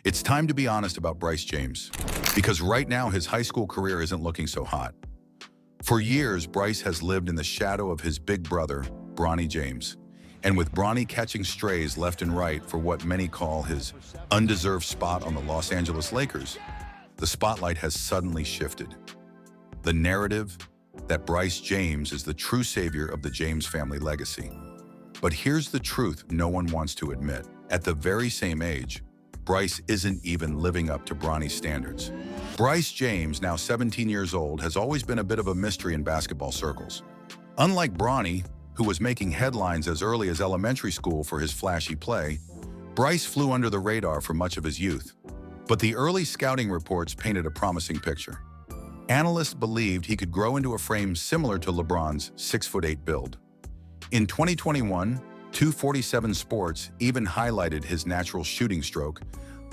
It's time to be honest about Bryce James, because right now his high school career isn't looking so hot. For years, Bryce has lived in the shadow of his big brother, Bronny James. And with Bronny catching strays left and right for what many call his undeserved spot on the Los Angeles Lakers, the spotlight has suddenly shifted. The narrative that Bryce James is the true savior of the James family legacy. But here's the truth no one wants to admit. At the very same age, Bryce isn't even living up to Bronny's standards. Bryce James, now 17 years old, has always been a bit of a mystery in basketball circles. Unlike Bronny, who was making headlines as early as elementary school for his flashy play, Bryce flew under the radar for much of his youth. But the early scouting reports painted a promising picture. Analysts believed he could grow into a frame similar to LeBron's 6'8" build. In 2021, 247 Sports even highlighted his natural shooting stroke,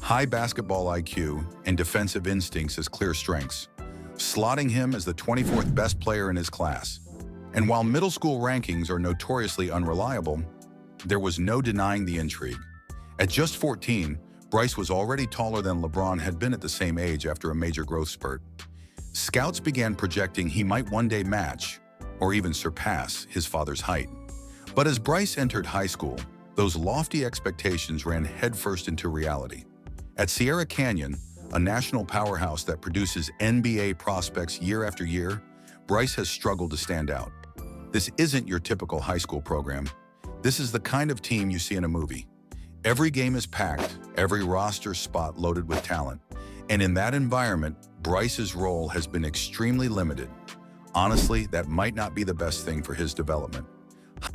high basketball IQ, and defensive instincts as clear strengths, slotting him as the 24th best player in his class. And while middle school rankings are notoriously unreliable, there was no denying the intrigue. At just 14, Bryce was already taller than LeBron had been at the same age after a major growth spurt. Scouts began projecting he might one day match, or even surpass, his father's height. But as Bryce entered high school, those lofty expectations ran headfirst into reality. At Sierra Canyon, a national powerhouse that produces NBA prospects year after year, Bryce has struggled to stand out. This isn't your typical high school program. This is the kind of team you see in a movie. Every game is packed, every roster spot loaded with talent. And in that environment, Bryce's role has been extremely limited. Honestly, that might not be the best thing for his development.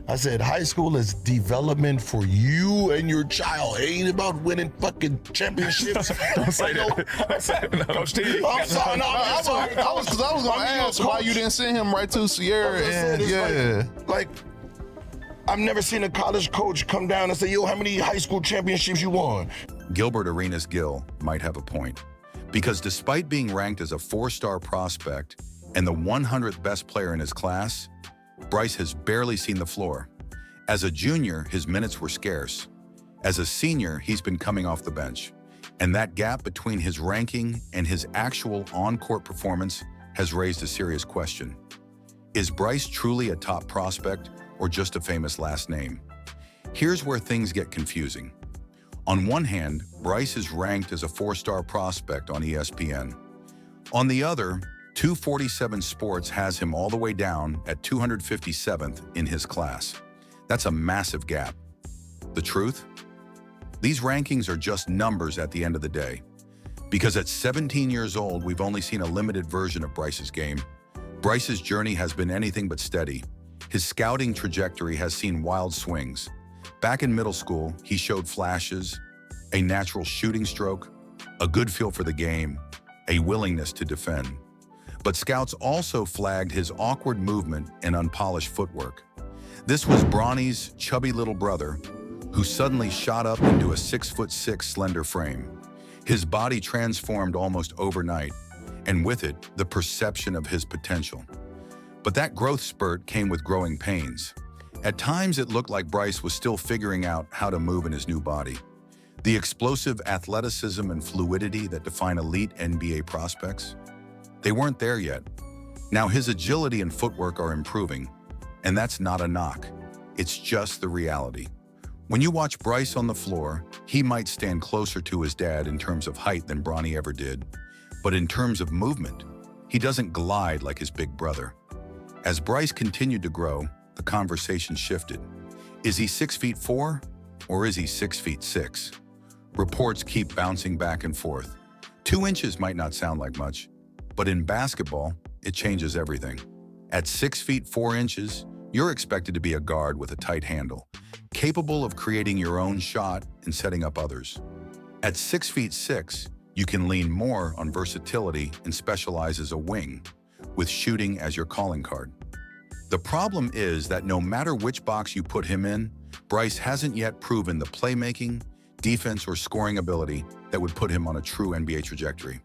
I said high school is development for you and your child. It ain't about winning fucking championships. Don't say that. Coach T. I'm sorry. No, I was gonna ask why you didn't send him right to Sierra. And yeah, like I've never seen a college coach come down and say, yo, how many high school championships you won? Gilbert Arenas Gill might have a point, because despite being ranked as a 4-star prospect and the 100th best player in his class, Bryce has barely seen the floor. As a junior, his minutes were scarce. As a senior, he's been coming off the bench. And that gap between his ranking and his actual on-court performance has raised a serious question. Is Bryce truly a top prospect or just a famous last name? Here's where things get confusing. On one hand, Bryce is ranked as a 4-star prospect on ESPN. On the other, 247 Sports has him all the way down at 257th in his class. That's a massive gap. The truth? These rankings are just numbers at the end of the day. Because at 17 years old, we've only seen a limited version of Bryce's game. Bryce's journey has been anything but steady. His scouting trajectory has seen wild swings. Back in middle school, he showed flashes, a natural shooting stroke, a good feel for the game, a willingness to defend. But scouts also flagged his awkward movement and unpolished footwork. This was Bronny's chubby little brother, who suddenly shot up into a 6'6" slender frame. His body transformed almost overnight, and with it, the perception of his potential. But that growth spurt came with growing pains. At times, it looked like Bryce was still figuring out how to move in his new body. The explosive athleticism and fluidity that define elite NBA prospects, they weren't there yet. Now his agility and footwork are improving, and that's not a knock. It's just the reality. When you watch Bryce on the floor, he might stand closer to his dad in terms of height than Bronny ever did. But in terms of movement, he doesn't glide like his big brother. As Bryce continued to grow, the conversation shifted. Is he 6'4" or is he 6'6"? Reports keep bouncing back and forth. 2 inches might not sound like much, but in basketball, it changes everything. At 6'4", you're expected to be a guard with a tight handle, capable of creating your own shot and setting up others. At 6'6", you can lean more on versatility and specialize as a wing, with shooting as your calling card. The problem is that no matter which box you put him in, Bryce hasn't yet proven the playmaking, defense, or scoring ability that would put him on a true NBA trajectory.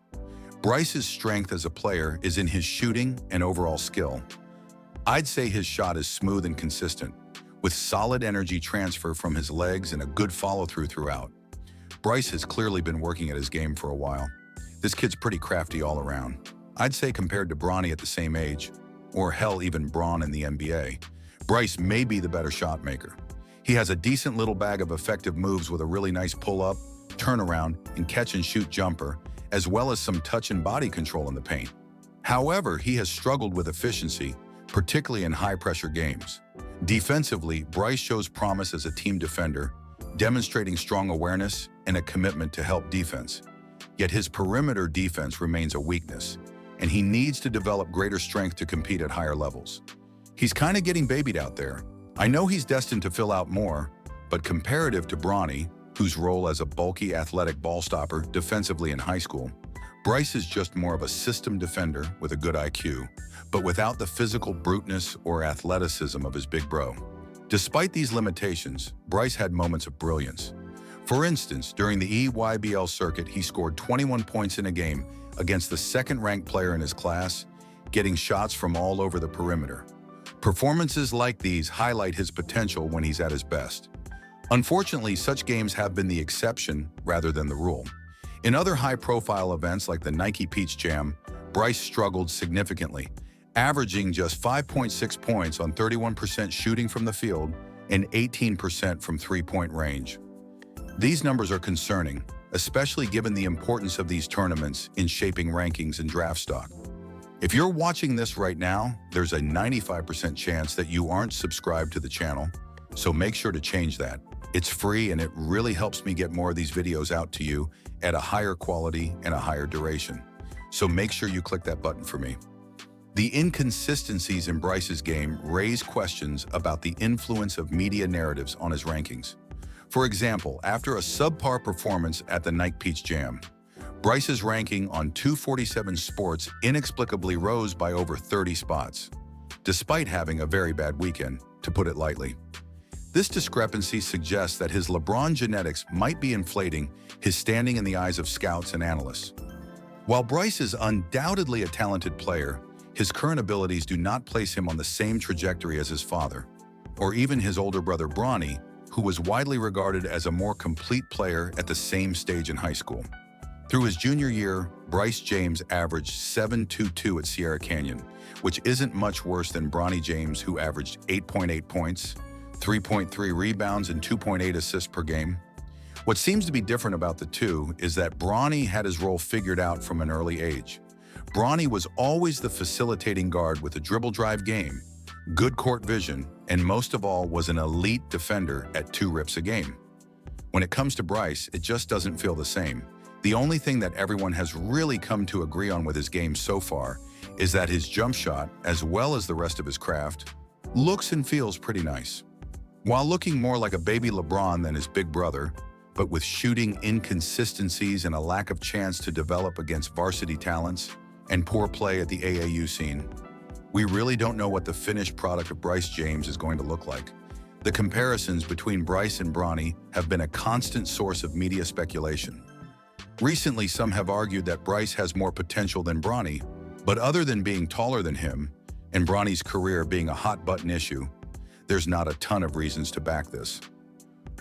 Bryce's strength as a player is in his shooting and overall skill. I'd say his shot is smooth and consistent, with solid energy transfer from his legs and a good follow-through throughout. Bryce has clearly been working at his game for a while. This kid's pretty crafty all around. I'd say compared to Bronny at the same age, or hell, even Bron in the NBA, Bryce may be the better shot maker. He has a decent little bag of effective moves with a really nice pull-up, turnaround, and catch-and-shoot jumper, as well as some touch and body control in the paint. However, he has struggled with efficiency, particularly in high-pressure games. Defensively, Bryce shows promise as a team defender, demonstrating strong awareness and a commitment to help defense. Yet his perimeter defense remains a weakness, and he needs to develop greater strength to compete at higher levels. He's kind of getting babied out there. I know he's destined to fill out more, but comparative to Bronny, whose role as a bulky athletic ball stopper defensively in high school, Bryce is just more of a system defender with a good IQ, but without the physical bruteness or athleticism of his big bro. Despite these limitations, Bryce had moments of brilliance. For instance, during the EYBL circuit, he scored 21 points in a game against the second-ranked player in his class, getting shots from all over the perimeter. Performances like these highlight his potential when he's at his best. Unfortunately, such games have been the exception rather than the rule. In other high-profile events like the Nike Peach Jam, Bryce struggled significantly, averaging just 5.6 points on 31% shooting from the field and 18% from three-point range. These numbers are concerning, especially given the importance of these tournaments in shaping rankings and draft stock. If you're watching this right now, there's a 95% chance that you aren't subscribed to the channel, so make sure to change that. It's free and it really helps me get more of these videos out to you at a higher quality and a higher duration. So make sure you click that button for me. The inconsistencies in Bryce's game raise questions about the influence of media narratives on his rankings. For example, after a subpar performance at the Nike Peach Jam, Bryce's ranking on 247 Sports inexplicably rose by over 30 spots, despite having a very bad weekend, to put it lightly. This discrepancy suggests that his LeBron genetics might be inflating his standing in the eyes of scouts and analysts. While Bryce is undoubtedly a talented player, his current abilities do not place him on the same trajectory as his father, or even his older brother Bronny, who was widely regarded as a more complete player at the same stage in high school. Through his junior year, Bryce James averaged .722 at Sierra Canyon, which isn't much worse than Bronny James, who averaged 8.8 points, 3.3 rebounds, and 2.8 assists per game. What seems to be different about the two is that Bronny had his role figured out from an early age. Bronny was always the facilitating guard with a dribble drive game, good court vision, and most of all was an elite defender at 2 rips a game. When it comes to Bryce, it just doesn't feel the same. The only thing that everyone has really come to agree on with his game so far is that his jump shot, as well as the rest of his craft, looks and feels pretty nice. While looking more like a baby LeBron than his big brother, but with shooting inconsistencies and a lack of chance to develop against varsity talents and poor play at the AAU scene, we really don't know what the finished product of Bryce James is going to look like. The comparisons between Bryce and Bronny have been a constant source of media speculation. Recently, some have argued that Bryce has more potential than Bronny, but other than being taller than him and Bronny's career being a hot-button issue, there's not a ton of reasons to back this.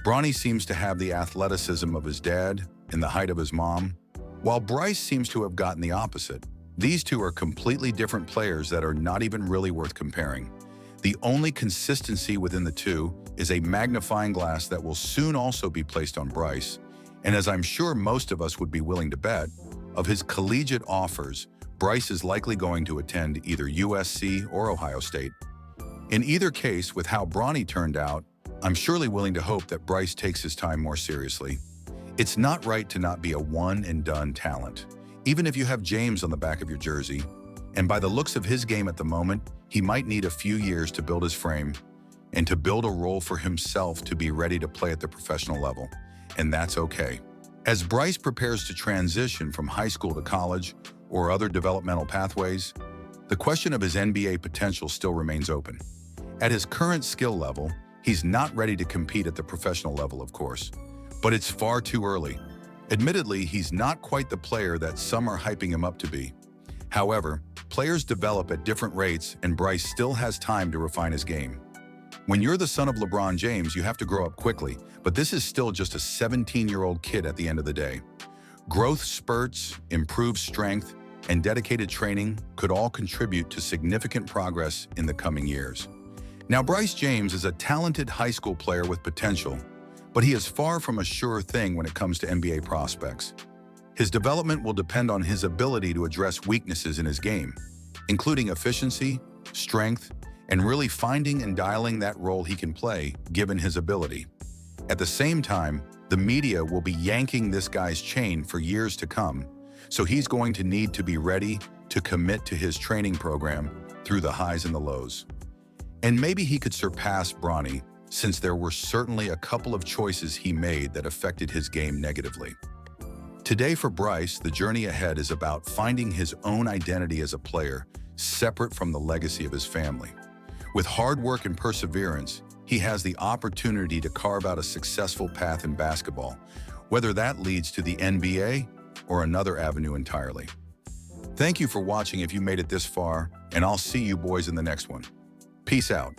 Bronny seems to have the athleticism of his dad and the height of his mom, while Bryce seems to have gotten the opposite. These two are completely different players that are not even really worth comparing. The only consistency within the two is a magnifying glass that will soon also be placed on Bryce, and as I'm sure most of us would be willing to bet, of his collegiate offers, Bryce is likely going to attend either USC or Ohio State. In either case, with how Bronny turned out, I'm surely willing to hope that Bryce takes his time more seriously. It's not right to not be a one-and-done talent, even if you have James on the back of your jersey, and by the looks of his game at the moment, he might need a few years to build his frame and to build a role for himself to be ready to play at the professional level. And that's okay. As Bryce prepares to transition from high school to college or other developmental pathways, the question of his NBA potential still remains open. At his current skill level, he's not ready to compete at the professional level, of course, but it's far too early. Admittedly, he's not quite the player that some are hyping him up to be. However, players develop at different rates and Bryce still has time to refine his game. When you're the son of LeBron James, you have to grow up quickly, but this is still just a 17-year-old kid at the end of the day. Growth spurts, improved strength, and dedicated training could all contribute to significant progress in the coming years. Now, Bryce James is a talented high school player with potential, but he is far from a sure thing when it comes to NBA prospects. His development will depend on his ability to address weaknesses in his game, including efficiency, strength, and really finding and dialing that role he can play given his ability. At the same time, the media will be yanking this guy's chain for years to come, so he's going to need to be ready to commit to his training program through the highs and the lows. And maybe he could surpass Bronny, since there were certainly a couple of choices he made that affected his game negatively. Today for Bryce, the journey ahead is about finding his own identity as a player, separate from the legacy of his family. With hard work and perseverance, he has the opportunity to carve out a successful path in basketball, whether that leads to the NBA or another avenue entirely. Thank you for watching if you made it this far, and I'll see you boys in the next one. Peace out.